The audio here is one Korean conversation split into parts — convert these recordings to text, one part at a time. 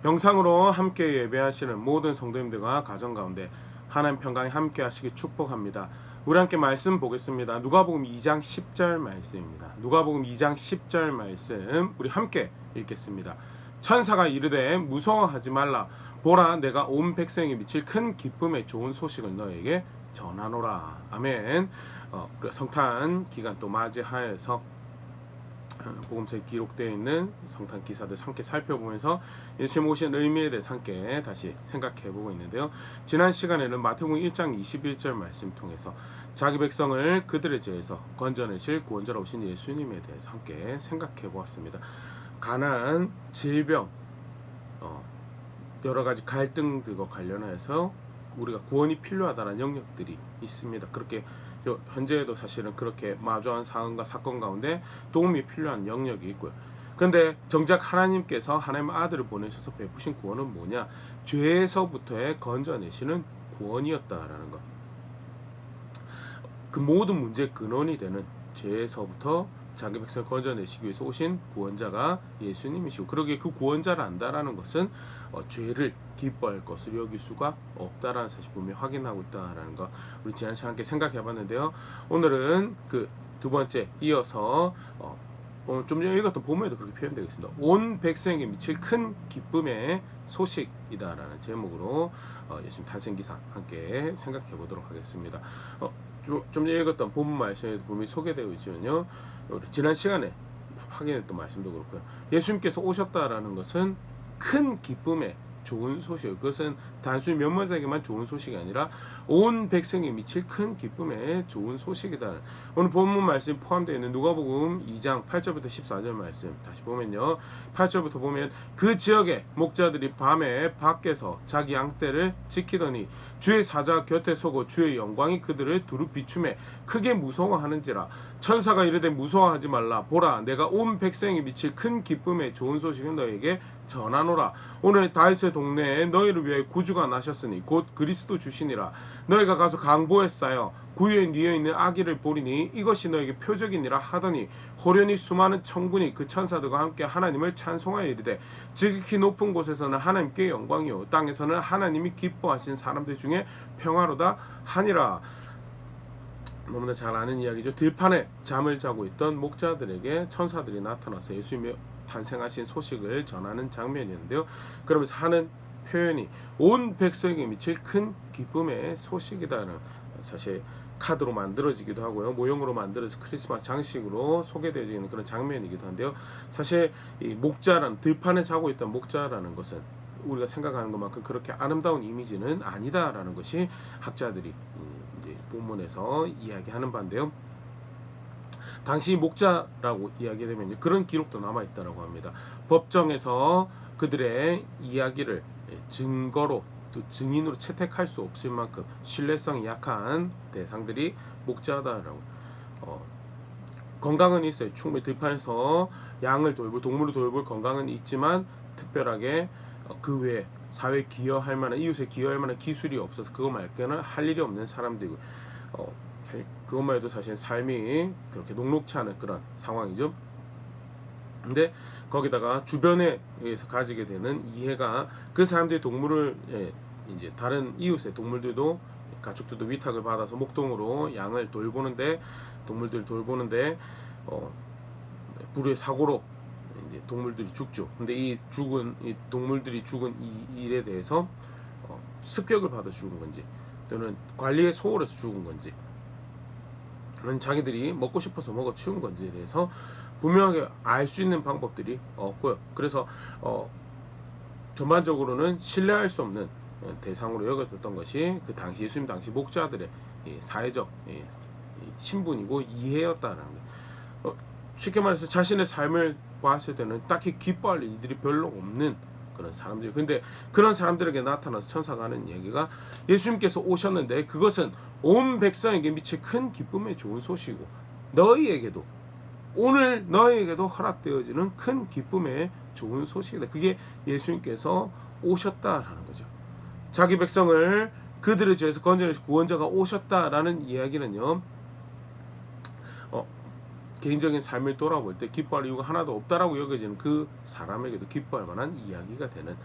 영상으로 함께 예배하시는 모든 성도님들과 가정 가운데 하나님 평강에 함께 하시기 축복합니다. 우리 함께 말씀 보겠습니다. 누가복음 2장 10절 말씀입니다. 누가복음 2장 10절 말씀 우리 함께 읽겠습니다. 천사가 이르되 무서워하지 말라. 보라, 내가 온 백성에게 미칠 큰 기쁨의 좋은 소식을 너에게 전하노라. 아멘. 성탄 기간 또 맞이하여서 복음서에 기록되어 있는 성탄 기사들 함께 살펴보면서 예수님 오신 의미에 대해서 함께 다시 생각해보고 있는데요. 지난 시간에는 마태복음 1장 21절 말씀 통해서 자기 백성을 그들의 죄에서 건져내실 구원자로 오신 예수님에 대해서 함께 생각해보았습니다. 가난, 질병, 여러 가지 갈등들과 관련해서 우리가 구원이 필요하다는 영역들이 있습니다. 그렇게 현재에도 사실은 그렇게 마주한 상황과 사건 가운데 도움이 필요한 영역이 있고요. 그런데 정작 하나님께서 하나님의 아들을 보내셔서 베푸신 구원은 뭐냐? 죄에서부터의 건져내시는 구원이었다라는 것. 그 모든 문제의 근원이 되는 죄에서부터 자기 백성을 건져내시기 위해서 오신 구원자가 예수님이시고, 그러기에 그 구원자를 안다라는 것은 죄를 기뻐할 것을 여길 수가 없다라는 사실 분명히 확인하고 있다라는 것, 우리 지난 시간에 함께 생각해봤는데요. 오늘은 그 두 번째 이어서 오늘 좀 전에 읽었던 본문에도 그렇게 표현되어 있습니다. 온 백성에게 미칠 큰 기쁨의 소식이다라는 제목으로 예수님 탄생기사 함께 생각해보도록 하겠습니다. 좀 전에 읽었던 본문 말씀에 분명히 소개되어 있지만요, 지난 시간에 확인했던 말씀도 그렇고요. 예수님께서 오셨다라는 것은 큰 기쁨의 좋은 소식이에요. 그것은 단순히 몇몇에게만 좋은 소식이 아니라 온 백성에 미칠 큰 기쁨의 좋은 소식이다. 오늘 본문 말씀 포함되어 있는 누가복음 2장 8절부터 14절 말씀 다시 보면요, 8절부터 보면 그 지역의 목자들이 밤에 밖에서 자기 양떼를 지키더니 주의 사자 곁에 서고 주의 영광이 그들을 두루 비추매 크게 무서워하는지라. 천사가 이르되 무서워하지 말라. 보라, 내가 온 백성에 미칠 큰 기쁨의 좋은 소식을 너에게 전하노라. 오늘 다윗의 동네에 너희를 위해 구주가 나셨으니 곧 그리스도 주시니라. 너희가 가서 강보에 쌓여 구유에 뉘어 있는 아기를 보리니 이것이 너에게 표적이니라 하더니 호련히 수많은 천군이 그 천사들과 함께 하나님을 찬송하여 이르되 지극히 높은 곳에서는 하나님께 영광이요 땅에서는 하나님이 기뻐하신 사람들 중에 평화로다 하니라. 너무나 잘 아는 이야기죠. 들판에 잠을 자고 있던 목자들에게 천사들이 나타나서 예수님의 탄생하신 소식을 전하는 장면이었는데요. 그러면서 하는 표현이 온 백성에게 미칠 큰 기쁨의 소식이다는, 사실 카드로 만들어지기도 하고요, 모형으로 만들어서 크리스마스 장식으로 소개되어지는 그런 장면이기도 한데요. 사실 이 목자라는, 들판에 자고 있던 목자라는 것은 우리가 생각하는 것만큼 그렇게 아름다운 이미지는 아니다라는 것이 학자들이 이제 본문에서 이야기하는 바인데요. 당시 목자라고 이야기되면 그런 기록도 남아있다고 합니다. 법정에서 그들의 이야기를 증거로 또 증인으로 채택할 수 없을 만큼 신뢰성이 약한 대상들이 목자다라고. 건강은 있어요. 충분히 들판에서 양을 돌볼, 동물을 돌볼 건강은 있지만 특별하게 그 외에 사회에 기여할 만한, 이웃에 기여할 만한 기술이 없어서 그거 말고는 할 일이 없는 사람들이고, 그것만 해도 사실 삶이 그렇게 녹록치 않은 그런 상황이죠. 근데 거기다가 주변에 의해서 가지게 되는 이해가, 그 사람들이 동물을 이제 다른 이웃의 동물들도, 가축들도 위탁을 받아서 목동으로 양을 돌보는데, 동물들 돌보는데 불의 사고로 이제 동물들이 죽죠. 근데 이 동물들이 죽은 이 일에 대해서 습격을 받아 죽은 건지 또는 관리에 소홀해서 죽은 건지, 자기들이 먹고 싶어서 먹어 치운 건지에 대해서 분명하게 알 수 있는 방법들이 없고요. 그래서 전반적으로는 신뢰할 수 없는 대상으로 여겨졌던 것이 그 당시 예수님 당시 목자들의 사회적 신분이고 이해였다는 거. 쉽게 말해서 자신의 삶을 봤을 때는 딱히 기뻐할 일들이 별로 없는 그런 사람들. 근데 그런 사람들에게 나타나서 천사가 하는 이야기가 예수님께서 오셨는데 그것은 온 백성에게 미칠 큰 기쁨의 좋은 소식이고, 너희에게도, 오늘 너희에게도 허락되어지는 큰 기쁨의 좋은 소식이다. 그게 예수님께서 오셨다라는 거죠. 자기 백성을 그들의 죄에서 건져내실 구원자가 오셨다라는 이야기는요, 개인적인 삶을 돌아볼 때 기뻐할 이유가 하나도 없다라고 여겨지는 그 사람에게도 기뻐할 만한 이야기가 되는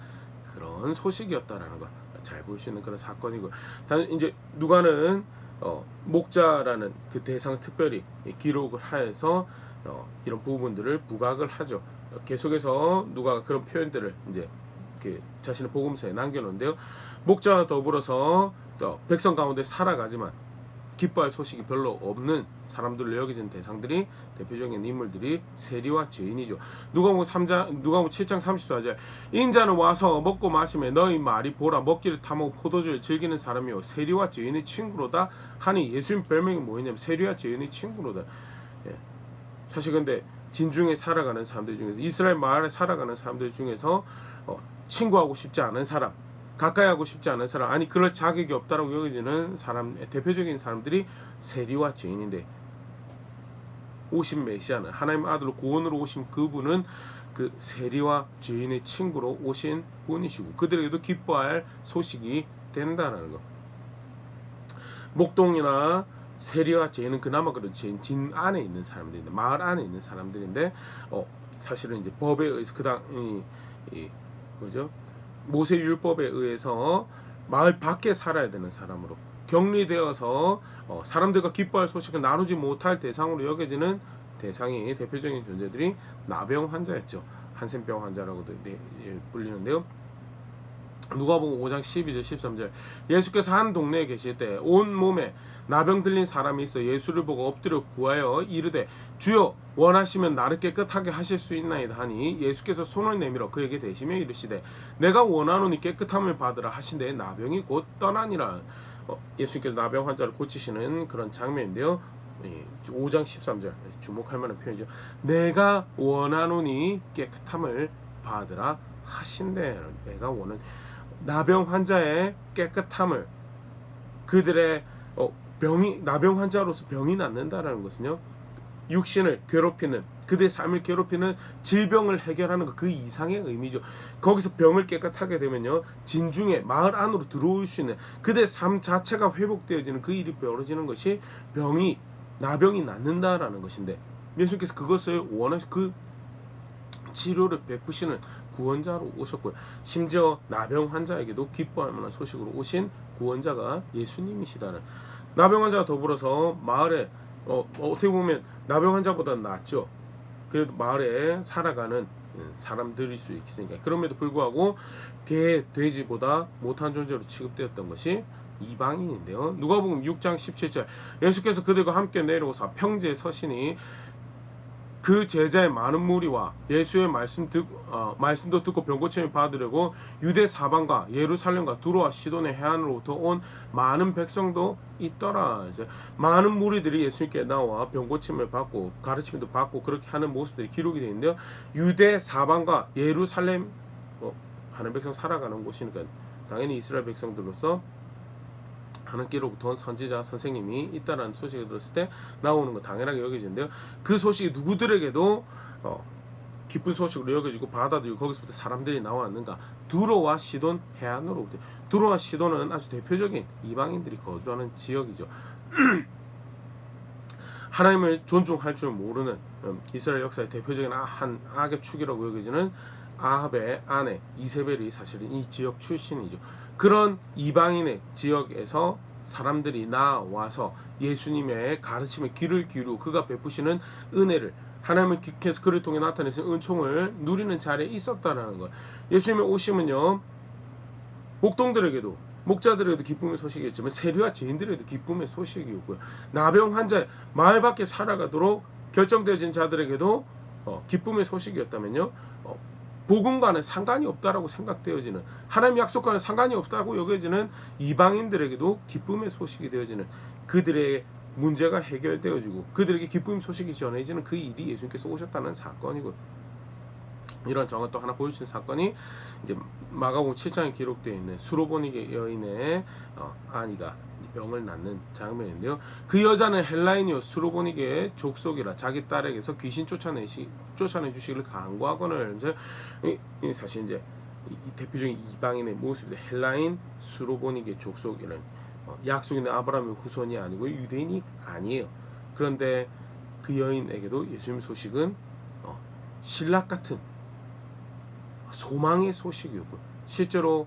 그런 소식이었다라는 거 잘 볼 수 있는 그런 사건이고, 이제 누가는 목자라는 그 대상 특별히 기록을 하여서 이런 부분들을 부각을 하죠. 계속해서 누가가 그런 표현들을 이제 자신의 복음서에 남겨놓는데요. 목자와 더불어서 백성 가운데 살아가지만 기뻐할 소식이 별로 없는 사람들로 여겨진 대상들이, 대표적인 인물들이 세리와 죄인이죠. 누가복음 7장 34절, 인자는 와서 먹고 마시며 너희 말이 보라, 먹기를 탐하고 포도주를 즐기는 사람이요 세리와 죄인의 친구로다 하니, 예수님 별명이 뭐였냐면 세리와 죄인의 친구로다. 사실 근데 진중에 살아가는 사람들 중에서, 이스라엘 마을에 살아가는 사람들 중에서 친구하고 싶지 않은 사람, 가까이 하고 싶지 않은 사람, 아니 그럴 자격이 없다라고 여겨지는 사람, 대표적인 사람들이 세리와 죄인인데, 오신 메시아는, 하나님 아들로 구원으로 오신 그분은 그 세리와 죄인의 친구로 오신 분이시고, 그들에게도 기뻐할 소식이 된다는 것. 목동이나 세리와 죄인은 그나마 그래도 진 안에 있는 사람들인데, 마을 안에 있는 사람들인데, 사실은 이제 법에 의해서 모세 율법에 의해서 마을 밖에 살아야 되는 사람으로 격리되어서 사람들과 기뻐할 소식을 나누지 못할 대상으로 여겨지는 대상이, 대표적인 존재들이 나병 환자였죠. 한센병 환자라고도 불리는데요. 누가복음 5장 12절 13절, 예수께서 한 동네에 계실 때 온 몸에 나병 들린 사람이 있어 예수를 보고 엎드려 구하여 이르되 주여 원하시면 나를 깨끗하게 하실 수 있나이다 하니, 예수께서 손을 내밀어 그에게 대시며 이르시되 내가 원하노니 깨끗함을 받으라 하신데 나병이 곧 떠나니라. 예수님께서 나병 환자를 고치시는 그런 장면인데요. 5장 13절 주목할 만한 표현이죠. 내가 원하노니 깨끗함을 받으라 하신대. 내가 원하는 나병 환자의 깨끗함을, 그들의 나병 환자로서 병이 낫는다라는 것은요, 육신을 괴롭히는, 그들의 삶을 괴롭히는 질병을 해결하는 것, 그 이상의 의미죠. 거기서 병을 깨끗하게 되면요, 진중에 마을 안으로 들어올 수 있는, 그들의 삶 자체가 회복되어지는 그 일이 벌어지는 것이 나병이 낫는다라는 것인데, 예수님께서 그것을 원하시, 그 치료를 베푸시는 구원자로 오셨고요. 심지어 나병 환자에게도 기뻐할 만한 소식으로 오신 구원자가 예수님이시다는. 나병 환자와 더불어서 마을에 어떻게 보면 나병 환자보다는 낫죠. 그래도 마을에 살아가는 사람들일 수 있으니까. 그럼에도 불구하고 개, 돼지보다 못한 존재로 취급되었던 것이 이방인인데요. 누가복음 6장 17절, 예수께서 그들과 함께 내려오사 평지에 서시니 그 제자의 많은 무리와 예수의 말씀도 듣고 병고침을 받으려고 유대 사방과 예루살렘과 두로와 시돈의 해안으로부터 온 많은 백성도 있더라. 이제 많은 무리들이 예수님께 나와 병고침을 받고 가르침도 받고 그렇게 하는 모습들이 기록이 되어 있는데요. 유대 사방과 예루살렘, 많은 백성 살아가는 곳이니까 당연히 이스라엘 백성들로서 하나님께로부터 선지자 선생님이 있다라는 소식을 들었을 때 나오는 거 당연하게 여겨지는데요. 그 소식이 누구들에게도 기쁜 소식으로 여겨지고 받아들이고, 거기서부터 사람들이 나왔는가? 두로와 시돈 해안으로부터. 두로와 시돈은 아주 대표적인 이방인들이 거주하는 지역이죠. 하나님을 존중할 줄 모르는 이스라엘 역사의 대표적인 한 악의 축이라고 여겨지는 아합의 아내 이세벨이 사실은 이 지역 출신이죠. 그런 이방인의 지역에서 사람들이 나와서 예수님의 가르침에 귀를 기울이고 그가 베푸시는 은혜를, 하나님을 기께서 그를 통해 나타내신 은총을 누리는 자리에 있었다라는 것. 예수님의 오심은요, 목동들에게도, 목자들에게도 기쁨의 소식이었지만 세리와 죄인들에게도 기쁨의 소식이었고요. 나병 환자, 마을 밖에 살아가도록 결정되어진 자들에게도 기쁨의 소식이었다면요, 복음과는 상관이 없다라고 생각되어지는, 하나님 약속과는 상관이 없다고 여겨지는 이방인들에게도 기쁨의 소식이 되어지는, 그들의 문제가 해결되어지고 그들에게 기쁨 소식이 전해지는 그 일이 예수님께서 오셨다는 사건이고, 이런 정을 또 하나 보여주신 사건이 이제 마가복음 7장에 기록되어 있는 수로보니게 여인의 아니가 병을 낳는 장면인데요. 그 여자는 헬라인이요 수로보니게의 족속이라 자기 딸에게서 귀신 쫓아내 주시기를 간구하거늘. 이 사실 이제 이 대표적인 이방인의 모습이 헬라인 수로보니게 족속이라는, 약속 있는 아브라함의 후손이 아니고 유대인이 아니에요. 그런데 그 여인에게도 예수님 소식은 신락 같은 소망의 소식이고 실제로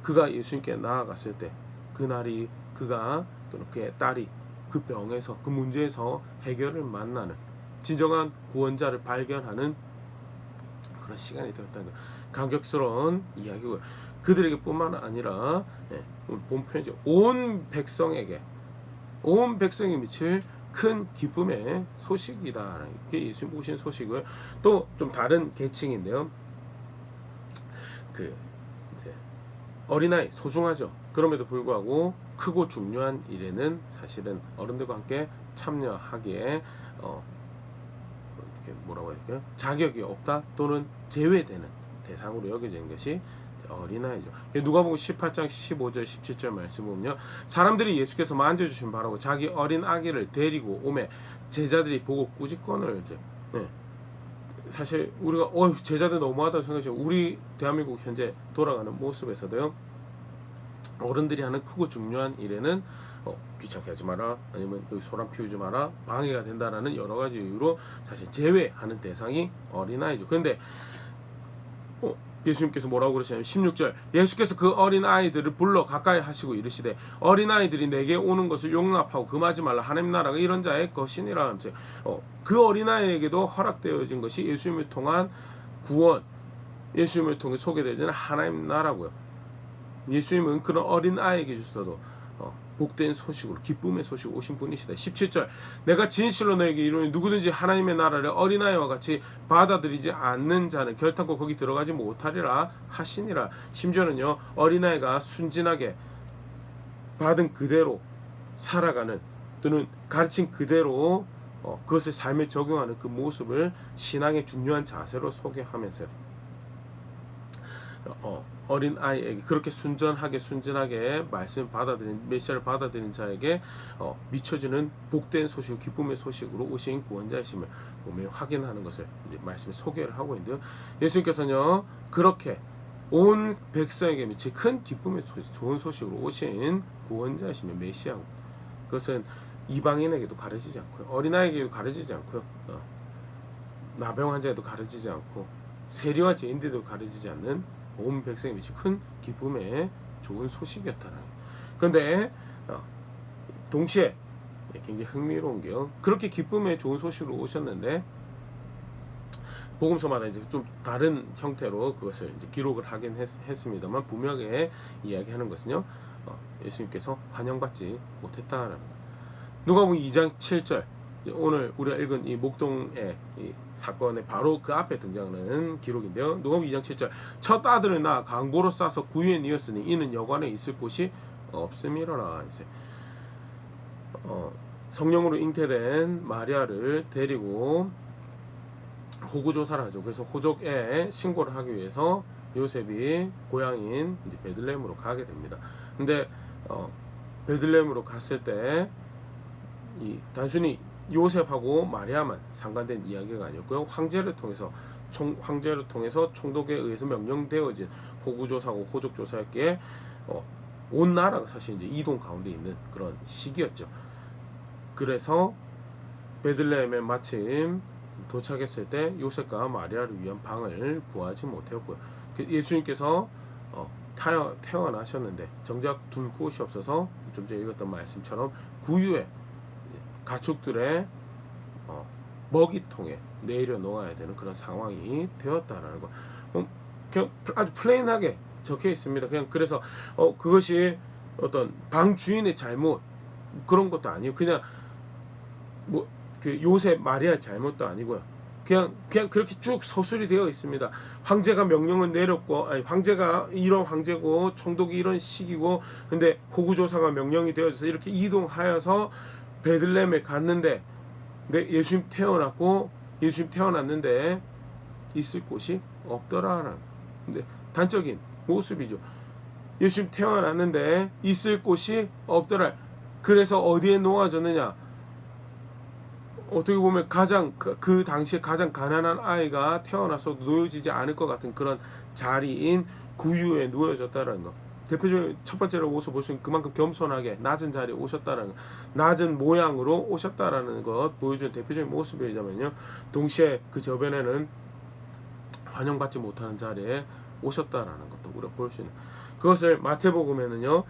그가 예수님께 나아갔을 때 그날이 그가 또는 그의 딸이 그 병에서 그 문제에서 해결을 만나는 진정한 구원자를 발견하는 그런 시간이 되었다는 것. 감격스러운 이야기고요. 그들에게 뿐만 아니라 오늘 본편이죠. 온 백성에게 미칠 큰 기쁨의 소식이다. 이게 예수님 오신 소식이고요. 또 좀 다른 계층인데요. 그 이제 어린아이 소중하죠. 그럼에도 불구하고 크고 중요한 일에는 사실은 어른들과 함께 참여하기에 이렇게 뭐라고 해야 될까요? 자격이 없다 또는 제외되는 대상으로 여겨지는 것이 어린아이죠. 누가복음 18장 15절 17절 말씀 보면요. 사람들이 예수께서 만져주신 바라고 자기 어린 아기를 데리고 오매 제자들이 보고 꾸짖거늘 이제 사실 우리가 제자들 너무하다고 생각하죠. 우리 대한민국 현재 돌아가는 모습에서도요. 어른들이 하는 크고 중요한 일에는 귀찮게 하지 마라, 아니면 여기 소란 피우지 마라, 방해가 된다라는 여러 가지 이유로 사실 제외하는 대상이 어린아이죠. 그런데 예수님께서 뭐라고 그러시냐면 16절 예수께서 그 어린아이들을 불러 가까이 하시고 이르시되 어린아이들이 내게 오는 것을 용납하고 금하지 말라. 하나님 나라가 이런 자의 것이니라 하면서 그 어린아이에게도 허락되어진 것이 예수님을 통한 구원, 예수님을 통해 소개되어지는 하나님 나라고요. 예수님은 그런 어린아이에게 주셔도 복된 소식으로 기쁨의 소식 오신 분이시다. 17절 내가 진실로 너에게 이르노니 누구든지 하나님의 나라를 어린아이와 같이 받아들이지 않는 자는 결탄코 거기 들어가지 못하리라 하시니라. 심지어는요 어린아이가 순진하게 받은 그대로 살아가는 또는 가르친 그대로 그것을 삶에 적용하는 그 모습을 신앙의 중요한 자세로 소개하면서요. 어린 아이에게 그렇게 순진하게 말씀 받아들인 메시아를 받아들인 자에게 미쳐지는 복된 소식, 기쁨의 소식으로 오신 구원자이심을 보며 확인하는 것을 이제 말씀에 소개를 하고 있는데요. 예수님께서는요 그렇게 온 백성에게 미칠 큰 기쁨의 소식, 좋은 소식으로 오신 구원자이시며 메시아고 그것은 이방인에게도 가려지지 않고요, 어린아이에게도 가려지지 않고요, 나병 환자에도 가려지지 않고 세리와 죄인들도 가려지지 않는 온 백성에 미친 큰 기쁨의 좋은 소식이었다는. 그런데 동시에 굉장히 흥미로운 게요. 그렇게 기쁨의 좋은 소식으로 오셨는데 복음서마다 이제 좀 다른 형태로 그것을 이제 기록을 하긴 했습니다만 분명하게 이야기하는 것은요. 예수님께서 환영받지 못했다라는 것. 누가복음 2장 7절. 오늘 우리가 읽은 이 목동의 이 사건의 바로 그 앞에 등장하는 기록인데요. 누가복음 2장 7절 첫 아들을 낳아 강고로 싸서 구유에 뉘었으니 이는 여관에 있을 곳이 없음이로라. 이제 성령으로 잉태된 마리아를 데리고 호구조사를 하죠. 그래서 호족에 신고를 하기 위해서 요셉이 고향인 이제 베들레헴으로 가게 됩니다. 근데 베들레헴으로 갔을 때 이 단순히 요셉하고 마리아만 상관된 이야기가 아니었고요. 황제를 통해서 총독에 의해서 명령되어진 호구조사고 호족조사였기에 온 나라가 사실 이제 이동 가운데 있는 그런 시기였죠. 그래서 베들레헴에 마침 도착했을 때 요셉과 마리아를 위한 방을 구하지 못했고요. 예수님께서 태어나셨는데 정작 둘 곳이 없어서 좀 전에 읽었던 말씀처럼 구유에 가축들의 먹이통에 내려 놓아야 되는 그런 상황이 되었다라는 거. 그냥 아주 플레인하게 적혀 있습니다. 그냥 그래서 그것이 어떤 방 주인의 잘못 그런 것도 아니고 그냥 뭐 그 요셉 마리아의 잘못도 아니고요. 그냥 그렇게 쭉 서술이 되어 있습니다. 황제가 명령을 내렸고, 황제가 이런 황제고 총독이 이런 시기고, 근데 호구조사가 명령이 되어져서 이렇게 이동하여서 베들레헴에 갔는데, 예수님 태어났는데 있을 곳이 없더라라는. 근데 단적인 모습이죠. 예수님 태어났는데 있을 곳이 없더라. 그래서 어디에 놓아졌느냐? 어떻게 보면 가장 그 당시에 가장 가난한 아이가 태어나서 놓여지지 않을 것 같은 그런 자리인 구유에 놓여졌다라는 것. 대표적인 첫 번째로 모습 보시면 그만큼 겸손하게 낮은 자리에 오셨다라는 것, 낮은 모양으로 오셨다라는 것 보여주는 대표적인 모습이자면요. 동시에 그 저변에는 환영받지 못하는 자리에 오셨다라는 것도 우리가 볼 수 있는, 그것을 마태복음에는요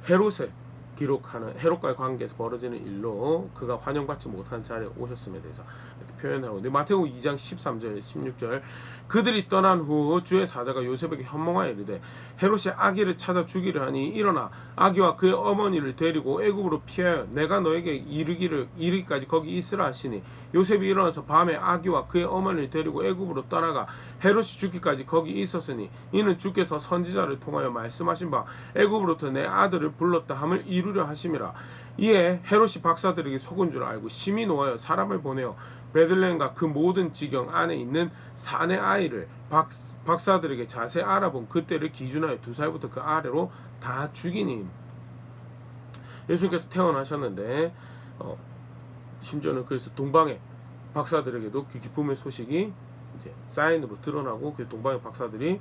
헤롯에 기록하는, 헤롯과의 관계에서 벌어지는 일로 그가 환영받지 못한 자리에 오셨음에 대해서 이렇게 표현을 하고, 근데 마태복음 2장 13절 16절, 그들이 떠난 후 주의 사자가 요셉에게 현몽하여 이르되 헤롯이 아기를 찾아 죽이려 하니 일어나 아기와 그의 어머니를 데리고 애굽으로 피하여 내가 너에게 이르기까지 거기 있으라 하시니, 요셉이 일어나서 밤에 아기와 그의 어머니를 데리고 애굽으로 떠나가 헤롯이 죽기까지 거기 있었으니, 이는 주께서 선지자를 통하여 말씀하신 바 애굽으로부터 내 아들을 불렀다 함을 이루려 하심이라. 이에 헤롯이 박사들에게 속은 줄 알고 심히 노하여 사람을 보내어 베들레헴과 그 모든 지경 안에 있는 사내 아이를 박사들에게 자세히 알아본 그때를 기준하여 2살부터 그 아래로 다 죽이니. 예수님께서 태어나셨는데 심지어는 그래서 동방의 박사들에게도 그 기쁨의 소식이 이제 사인으로 드러나고, 그 동방의 박사들이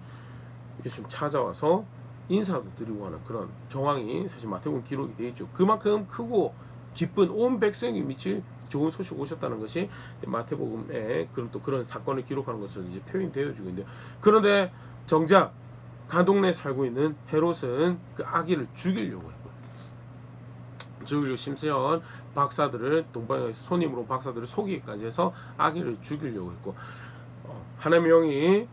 예수님 찾아와서 인사도 드리고 하는 그런 정황이 사실 마태복음 기록이 되어 있죠. 그만큼 크고 기쁜 온 백성이 미칠 좋은 소식 오셨다는 것이 마태복음에 그런 사건을 기록하는 것으로 이제 표현되어지고 있는데, 그런데 정작 간 동네에 살고 있는 헤롯은 그 아기를 죽이려고 했고, 죽이려고 심지어 박사들을, 동방의 손님으로 박사들을 속이기까지 해서 아기를 죽이려고 했고, 하나님의 영이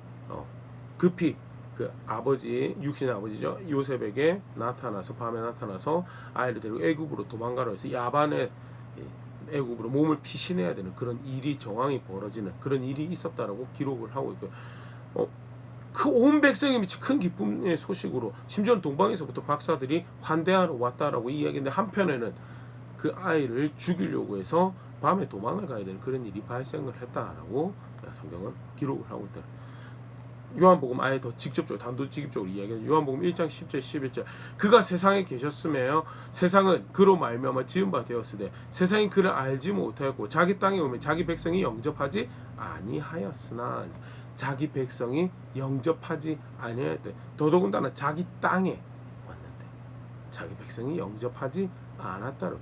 급히 그 아버지, 육신의 아버지죠, 요셉에게 나타나서, 밤에 나타나서 아이를 데리고 애굽으로 도망가라 해서 야반에 애굽으로 몸을 피신해야 되는 그런 일이, 정황이 벌어지는 그런 일이 있었다라고 기록을 하고 있고, 그 온 백성이 미치 큰 기쁨의 소식으로 심지어 동방에서부터 박사들이 환대하러 왔다라고 이야기했는데, 한편에는 그 아이를 죽이려고 해서 밤에 도망을 가야 되는 그런 일이 발생을 했다라고 성경은 기록을 하고 있다. 요한복음 아예 더 직접적으로, 단도직입적으로 이야기하죠. 요한복음 1장 10절 11절, 그가 세상에 계셨으며 세상은 그로 말미암아 지은 바 되었으되 세상이 그를 알지 못하였고 자기 땅에 오면 자기 백성이 영접하지 아니하였으나, 자기 백성이 영접하지 아니하였대. 더더군다나 자기 땅에 왔는데 자기 백성이 영접하지 않았다고.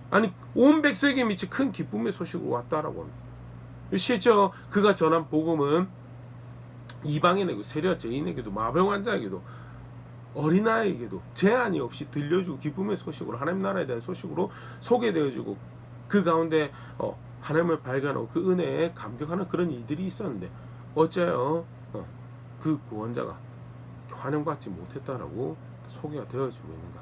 아니, 온 백성에게 미치 큰 기쁨의 소식으로 왔다라고 합니다. 실제 그가 전한 복음은 이방인에게도, 세리와 죄인에게도, 마병 환자에게도, 어린아이에게도 제한이 없이 들려주고 기쁨의 소식으로, 하나님 나라에 대한 소식으로 소개되어지고, 그 가운데 하나님을 발견하고 그 은혜에 감격하는 그런 일들이 있었는데, 어째요 그 구원자가 환영받지 못했다라고 소개가 되어지고 있는가?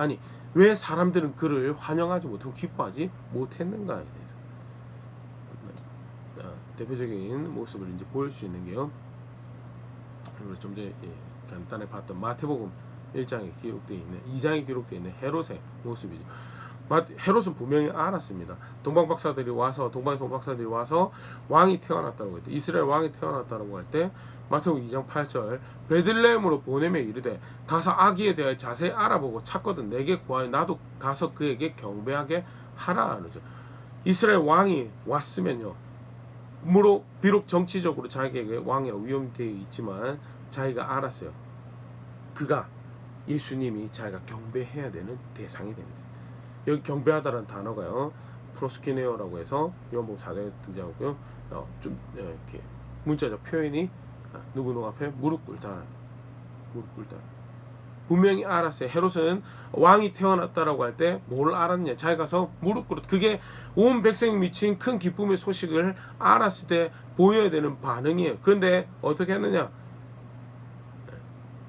아니, 왜 사람들은 그를 환영하지 못하고 기뻐하지 못했는가에 대해서 대표적인 모습을 이제 보일 수 있는 게요, 좀 전에 간단히 봤던 마태복음 1장에 기록되어 있는, 2장에 기록되어 있는 헤롯의 모습이죠. 헤롯은 분명히 알았습니다. 동방에서 온 박사들이 와서 왕이 태어났다고 할 때, 이스라엘 왕이 태어났다고 할 때, 마태복음 2장 8절, 베들레헴으로 보내매 이르되 가서 아기에 대해 자세히 알아보고 찾거든 내게 구하여 나도 가서 그에게 경배하게 하라 하죠. 이스라엘 왕이 왔으면요, 비록 정치적으로 자기에게 왕이라고 위험되어 있지만 자기가 알았어요. 그가, 예수님이 자기가 경배해야 되는 대상이 됩니다. 여기 경배하다라는 단어가요, 프로스키네오라고 해서 요한복음 4장에 등장하고요, 좀 이렇게 문자적 표현이 누구 앞에 무릎 꿇다. 분명히 알았어요. 헤롯은 왕이 태어났다라고 할 때 뭘 알았냐? 잘 가서 무릎 꿇었다. 그게 온 백성이 미친 큰 기쁨의 소식을 알았을 때 보여야 되는 반응이에요. 그런데 어떻게 했느냐?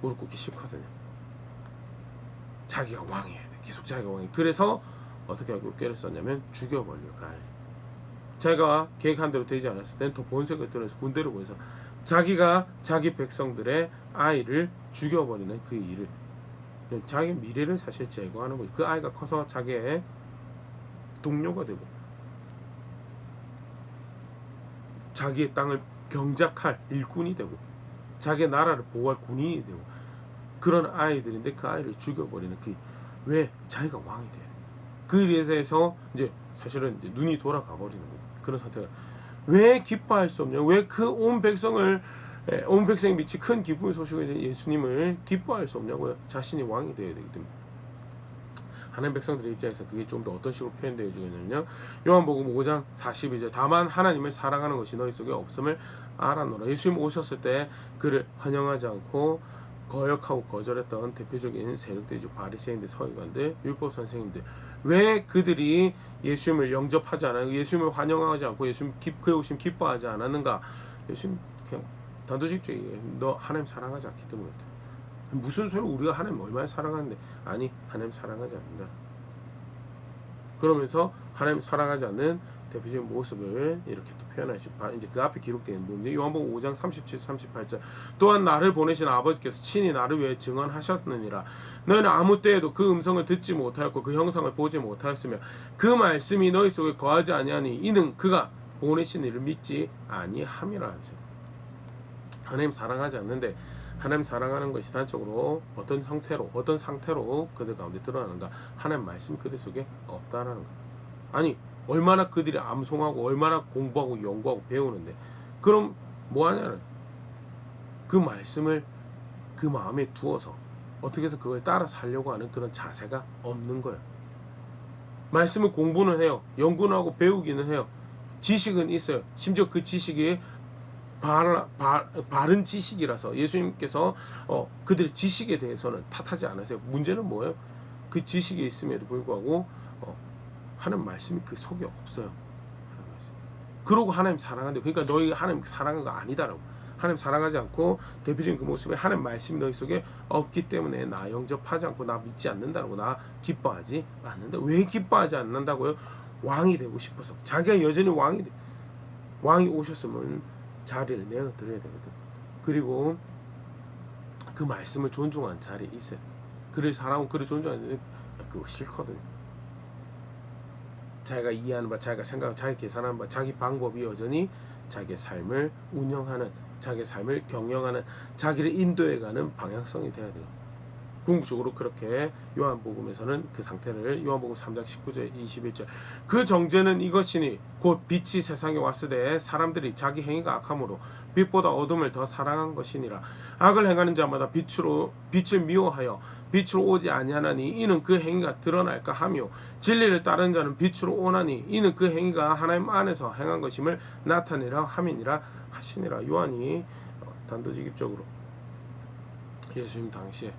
무릎 꿇기 싫거든요. 자기가 왕이어야 돼. 계속 자기가 왕이. 그래서 어떻게 하고 꾀를 썼냐면 죽여버려요. 자기가 계획한 대로 되지 않았을 때는 더 본색을 드러내서 군대를 보내서 자기가 자기 백성들의 아이를 죽여버리는 그 일을, 자기 미래를 사실 제거하는 거죠. 그 아이가 커서 자기의 동료가 되고 자기의 땅을 경작할 일꾼이 되고 자기의 나라를 보호할 군인이 되고 그런 아이들인데, 그 아이를 죽여버리는 왜 자기가 왕이 돼요. 그 일에 대해서 이제 사실은 이제 눈이 돌아가 버리는 거예요. 그런 상태가. 왜 기뻐할 수 없냐? 왜 그 온 백성이 미치 큰 기쁨의 소식을, 예수님을 기뻐할 수 없냐고요? 자신이 왕이 되어야 되기 때문에. 하나님 백성들의 입장에서 그게 좀 더 어떤 식으로 표현되어 주겠냐면요, 요한복음 5장 42절, 다만 하나님을 사랑하는 것이 너희 속에 없음을 알아노라. 예수님 오셨을 때 그를 환영하지 않고 거역하고 거절했던 대표적인 세력들이죠. 바리새인들, 서기관들, 율법 선생님들. 왜 그들이 예수님을 영접하지 않았는가? 예수님을 환영하지 않고 예수님 그의 오심 기뻐하지 않았는가? 예수님 그냥 단도직입적이에요. 너 하나님 사랑하지 않기 때문에. 무슨 소리? 우리가 하나님 얼마나 사랑하는데? 아니, 하나님 사랑하지 않는다. 그러면서 하나님 사랑하지 않는 대표적인 모습을 이렇게 또 표현하시죠. 이제 그 앞에 기록되어 있는 부분인데 요한복음 5장 37, 38절. 또한 나를 보내신 아버지께서 친히 나를 위해 증언하셨느니라. 너희는 아무 때에도 그 음성을 듣지 못하였고 그 형상을 보지 못하였으며 그 말씀이 너희 속에 거하지 아니하니 이는 그가 보내신 이를 믿지 아니함이라 하죠. 하나님 사랑하지 않는데 하나님 사랑하는 것이 단적으로 어떤 상태로 그들 가운데 드러나는가? 하나님 말씀 그들 속에 없다라는 거. 아니 얼마나 그들이 암송하고 얼마나 공부하고 연구하고 배우는데 그럼 뭐하냐는 그 말씀을 그 마음에 두어서 어떻게 해서 그걸 따라 살려고 하는 그런 자세가 없는 거예요. 말씀을 공부는 해요. 연구는 하고 배우기는 해요. 지식은 있어요. 심지어 그 지식이 바른 지식이라서 예수님께서 그들의 지식에 대해서는 탓하지 않으세요. 문제는 뭐예요? 그 지식이 있음에도 불구하고 하는 말씀이 그 속에 없어요. 그러고 하나님 사랑한대. 그러니까 너희 하나님 사랑한 거 아니다라고. 하나님 사랑하지 않고 대표적인 그 모습에 하나님 말씀이 너희 속에 없기 때문에 나 영접하지 않고 나 믿지 않는다고. 나 기뻐하지 않는다. 왜 기뻐하지 않는다고요? 왕이 되고 싶어서. 자기가 여전히 왕이 오셨으면 자리를 내어드려야 되거든. 그리고 그 말씀을 존중하는 자리에 있어야 돼. 그를 사랑하고 그를 존중하는 그거 싫거든요. 자기가 이해하는 바, 자기가 생각하고 자기가 계산하는 바, 자기 방법이 여전히 자기의 삶을 운영하는, 자기의 삶을 경영하는, 자기를 인도해가는 방향성이 돼야 돼요. 궁극적으로 그렇게 요한복음에서는 그 상태를 요한복음 3장 19절 21절 그 정죄는 이것이니 곧 빛이 세상에 왔을 때 사람들이 자기 행위가 악함으로 빛보다 어둠을 더 사랑한 것이니라. 악을 행하는 자마다 빛을 미워하여 빛으로 오지 아니하나니 이는 그 행위가 드러날까 하며 진리를 따르는 자는 빛으로 오나니 이는 그 행위가 하나님 안에서 행한 것임을 나타내려 함이니라 하시니라. 요한이 단도직입적으로 예수님 당시에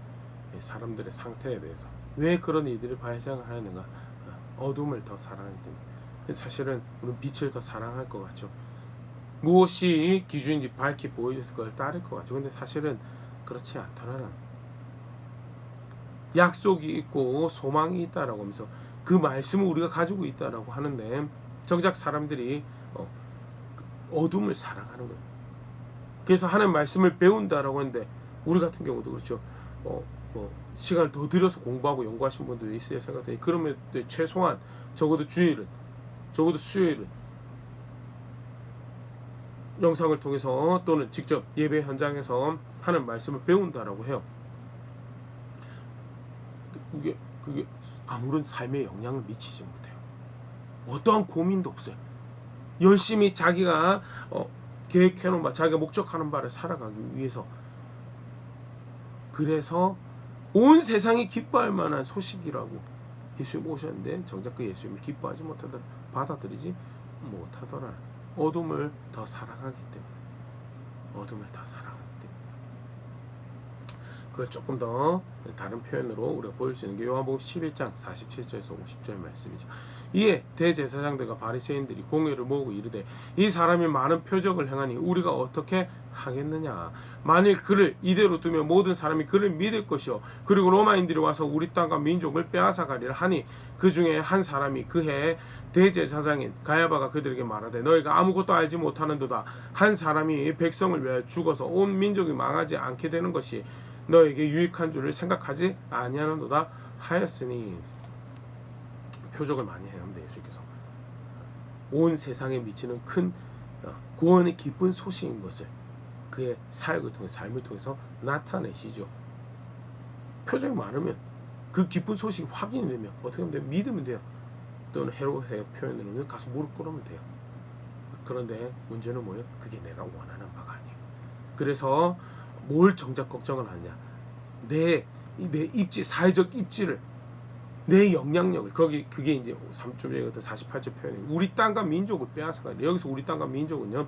사람들의 상태에 대해서 왜 그런 이들을 발생을 하는가? 어둠을 더 사랑하기 때문에. 사실은 우리는 빛을 더 사랑할 것 같죠. 무엇이 기준인지 밝히 보여줘서 그걸 따를 것 같죠. 근데 사실은 그렇지 않더라는. 약속이 있고 소망이 있다라고 하면서 그 말씀을 우리가 가지고 있다라고 하는데 정작 사람들이 어둠을 사랑하는 거예요. 그래서 하나님 말씀을 배운다라고 하는데 우리 같은 경우도 그렇죠. 시간을 더 들여서 공부하고 연구하신 분들도 있어야 생각돼요. 그러면 최소한 적어도 수요일은 영상을 통해서 또는 직접 예배 현장에서 하는 말씀을 배운다라고 해요. 그게 아무런 삶에 영향을 미치지 못해요. 어떠한 고민도 없어요. 열심히 자기가 계획해놓은 바, 자기가 목적하는 바를 살아가기 위해서. 그래서 온 세상이 기뻐할 만한 소식이라고 예수님 오셨는데 정작 그 예수님을 기뻐하지 못하다, 받아들이지 못하더라. 어둠을 더 사랑하기 때문에. 그걸 조금 더 다른 표현으로 우리가 보일 수 있는 게 요한복음 11장 47절에서 50절 말씀이죠. 이에 대제사장들과 바리새인들이 공회를 모으고 이르되 이 사람이 많은 표적을 행하니 우리가 어떻게 하겠느냐. 만일 그를 이대로 두면 모든 사람이 그를 믿을 것이요 그리고 로마인들이 와서 우리 땅과 민족을 빼앗아가리라 하니 그 중에 한 사람이 그해 대제사장인 가야바가 그들에게 말하되 너희가 아무것도 알지 못하는도다. 한 사람이 백성을 위하여 죽어서 온 민족이 망하지 않게 되는 것이 너에게 유익한 줄을 생각하지 아니하는도다 하였으니. 표적을 많이 해야 합니다. 예수께서 온 세상에 미치는 큰 구원의 기쁜 소식인 것을 그의 사역을 통해 삶을 통해서 나타내시죠. 표적이 많으면 그 기쁜 소식이 확인이 되면 어떻게 하면 돼요? 믿으면 돼요. 또는 헤로의 표현으로는 가서 무릎 꿇으면 돼요. 그런데 문제는 뭐예요? 그게 내가 원하는 바가 아니에요. 그래서 뭘 정작 걱정을 하느냐? 내 입지, 사회적 입지를, 내 영향력을, 그게 이제 3.1 48절 표현이에요. 우리 땅과 민족을 빼앗아가려. 여기서 우리 땅과 민족은요,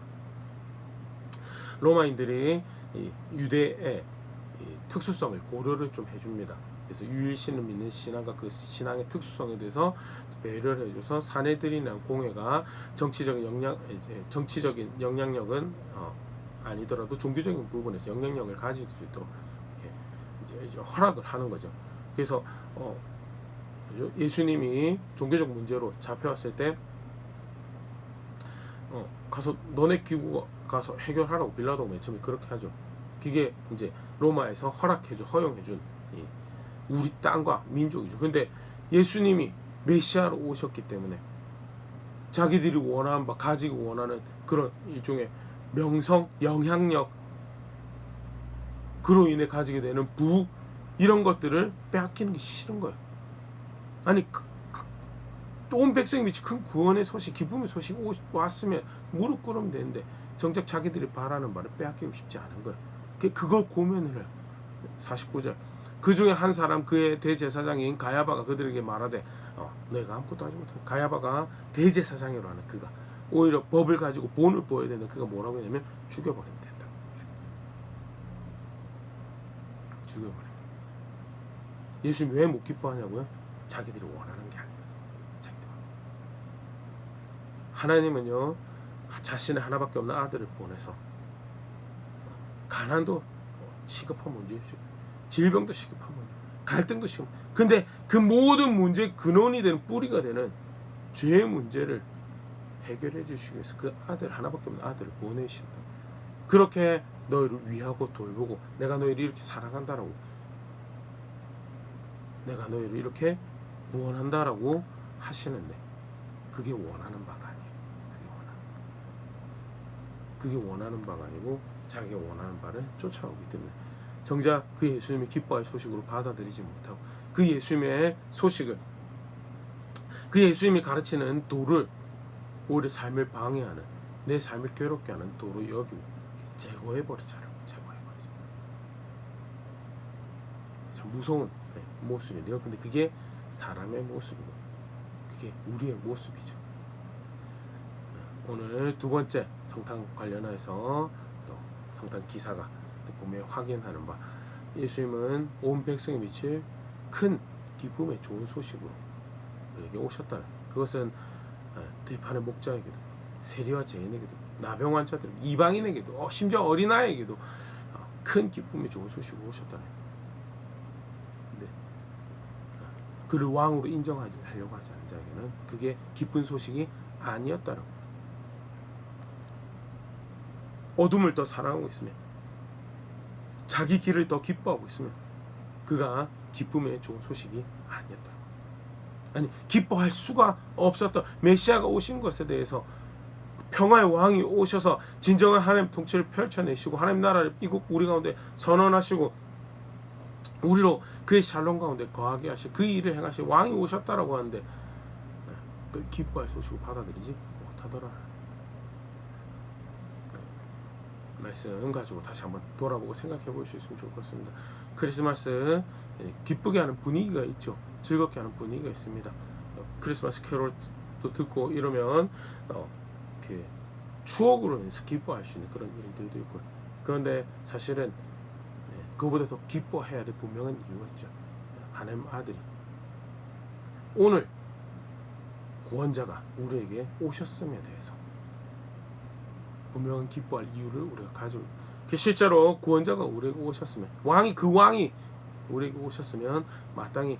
로마인들이 이 유대의 이 특수성을 고려를 좀 해줍니다. 그래서 유일신을 믿는 신앙과 그 신앙의 특수성에 대해서 배려를 해줘서 사내들이나 공회가 정치적인 영향력은 아니더라도 종교적인 부분에서 영향력을 가질 수 있도록 이제 허락을 하는 거죠. 그래서 예수님이 종교적 문제로 잡혀왔을 때 가서 너네 기구 가서 해결하라고 빌라도가 맨 처음에 그렇게 하죠. 그게 이제 로마에서 허용해준 우리 땅과 민족이죠. 근데 예수님이 메시아로 오셨기 때문에 자기들이 원하는 바, 가지고 원하는 그런 일종의 명성, 영향력, 그로 인해 가지게 되는 부, 이런 것들을 빼앗기는 게 싫은 거예요. 아니 온 백성이 미치 큰 구원의 소식, 기쁨의 소식 왔으면 무릎 꿇으면 되는데 정작 자기들이 바라는 바를 빼앗기고 싶지 않은 거예요. 그걸 고면을 해요. 49절. 그 중에 한 사람, 그의 대제사장인 가야바가 그들에게 말하되 너희가 아무것도 하지 못하는 가야바가 대제사장이라고 하는 그가 오히려 법을 가지고 본을 보여야 되는 그가 뭐라고 했냐면 죽여버리면 된다. 죽여버리면. 예수님 왜 못 기뻐하냐고요? 자기들이 원하는 게 아니거든. 하나님은요 자신의 하나밖에 없는 아들을 보내서 가난도 시급한 문제죠. 질병도 시급한 문제, 갈등도 시급. 근데 그 모든 문제의 근원이 되는 뿌리가 되는 죄의 문제를 해결해 주시기 위해서 그 아들, 하나밖에 없는 아들을 보내신다. 그렇게 너희를 위하고 돌보고 내가 너희를 이렇게 사랑한다라고, 내가 너희를 이렇게 구원한다라고 하시는데 그게 원하는 바가 아니에요. 그게 원하는 바가 아니고 자기가 원하는 바를 쫓아오기 때문에 정작 그 예수님이 기뻐할 소식으로 받아들이지 못하고 그 예수님의 소식을, 그 예수님이 가르치는 도를 오히려 삶을 방해하는, 내 삶을 괴롭게 하는 도로 여기고 제거해버리자라고. 제거해버리자. 참 무서운 모습이에요. 근데 그게 사람의 모습이고 그게 우리의 모습이죠. 오늘 두 번째 성탄 관련해서 또 성탄 기사가 또 보면 확인하는 바, 예수님은 온 백성에 미칠 큰 기쁨의 좋은 소식으로 우리에게 오셨다는, 그것은 들판의 목자에게도, 세리와 죄인에게도, 나병 환자들, 이방인에게도, 심지어 어린아이에게도 큰 기쁨의 좋은 소식으로 오셨다는. 근데 그를 왕으로 인정하려고 하지 않는 자에게는 그게 기쁜 소식이 아니었다는. 어둠을 더 사랑하고 있으면, 자기 길을 더 기뻐하고 있으면 그가 기쁨의 좋은 소식이 아니었다. 아니, 기뻐할 수가 없었던 메시아가 오신 것에 대해서, 평화의 왕이 오셔서 진정한 하나님 통치를 펼쳐내시고 하나님 나라를 이곳 우리 가운데 선언하시고 우리로 그의 샬롬 가운데 거하게 하실 그 일을 행하실 왕이 오셨다라고 하는데 그 기뻐할 소식을 받아들이지 못하더라. 말씀 가지고 다시 한번 돌아보고 생각해 볼 수 있으면 좋을 것 같습니다. 크리스마스 기쁘게 하는 분위기가 있죠. 즐겁게 하는 분위기가 있습니다. 크리스마스 캐롤도 듣고 이러면 이렇게 추억으로 인해서 기뻐할 수 있는 그런 일들도 있고, 그런데 사실은 그거보다 더 기뻐해야 될 분명한 이유가 있죠. 하나님 아들이 오늘 구원자가 우리에게 오셨음에 대해서 분명한 기뻐할 이유를 우리가 가지고, 실제로 구원자가 우리에게 오셨으면, 그 왕이 우리에게 오셨으면 마땅히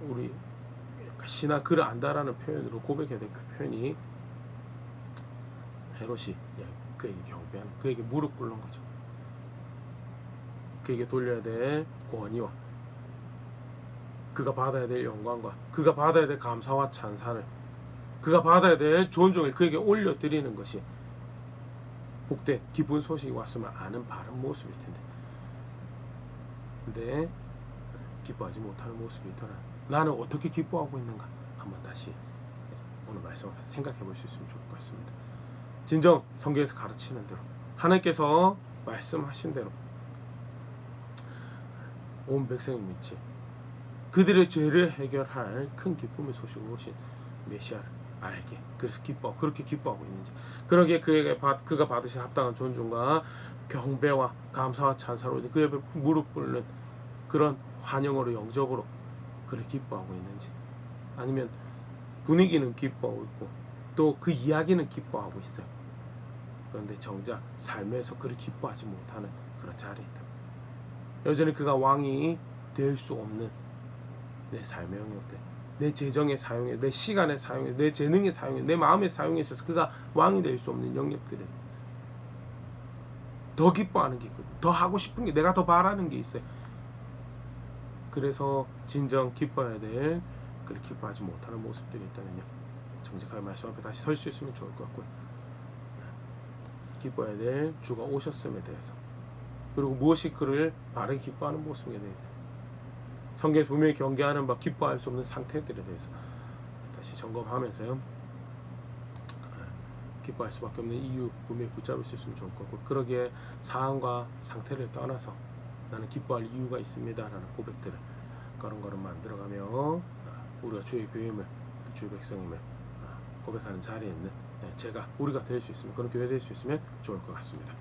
우리 신하 그를 안다라는 표현으로 고백해야 될 그 표현이 헤롯이 그에게 경배하는, 그에게 무릎 꿇는 거죠. 그에게 돌려야 될 권위와 그가 받아야 될 영광과 그가 받아야 될 감사와 찬사를, 그가 받아야 될 존중을 그에게 올려드리는 것이 복된 기쁜 소식이 왔으면 아는 바른 모습일 텐데, 근데 기뻐하지 못하는 모습이 있더라. 나는 어떻게 기뻐하고 있는가? 한번 다시 오늘 말씀 생각해 볼 수 있으면 좋을 것 같습니다. 진정 성경에서 가르치는 대로, 하나님께서 말씀하신 대로 온 백성이 믿지 그들의 죄를 해결할 큰 기쁨의 소식으로 오신 메시아를 알게. 그래서 그렇게 기뻐하고 있는지. 그러기에 그가 받으신 합당한 존중과 경배와 감사와 찬사로 그의 앞에 무릎 꿇는 그런 환영으로 영접으로 그를 기뻐하고 있는지, 아니면 분위기는 기뻐하고 있고 또 그 이야기는 기뻐하고 있어요. 그런데 정작 삶에서 그를 기뻐하지 못하는 그런 자리에 있다. 여전히 그가 왕이 될 수 없는 내 삶의 영역들, 내 재정의 사용에, 내 시간의 사용에, 내 재능의 사용에, 내 마음의 사용에 있어서 그가 왕이 될 수 없는 영역들은 더 기뻐하는 게 있거든. 더 하고 싶은 게, 내가 더 바라는 게 있어요. 그래서 진정 기뻐해야 될, 그를 기뻐하지 못하는 모습들이 있다면요, 정직하게 말씀 앞에 다시 설 수 있으면 좋을 것 같고요. 기뻐해야 될 주가 오셨음에 대해서, 그리고 무엇이 그를 바르게 기뻐하는 모습에 대해서, 성경에서 분명히 경계하는 바 기뻐할 수 없는 상태들에 대해서 다시 점검하면서요, 기뻐할 수밖에 없는 이유 분명히 붙잡을 수 있으면 좋을 것 같고, 그러기에 상황과 상태를 떠나서 나는 기뻐할 이유가 있습니다라는 고백들을 걸음걸음 만들어가며 우리가 주의 교회임을, 주의 백성임을 고백하는 자리에 있는 우리가 될 수 있으면, 그런 교회 될 수 있으면 좋을 것 같습니다.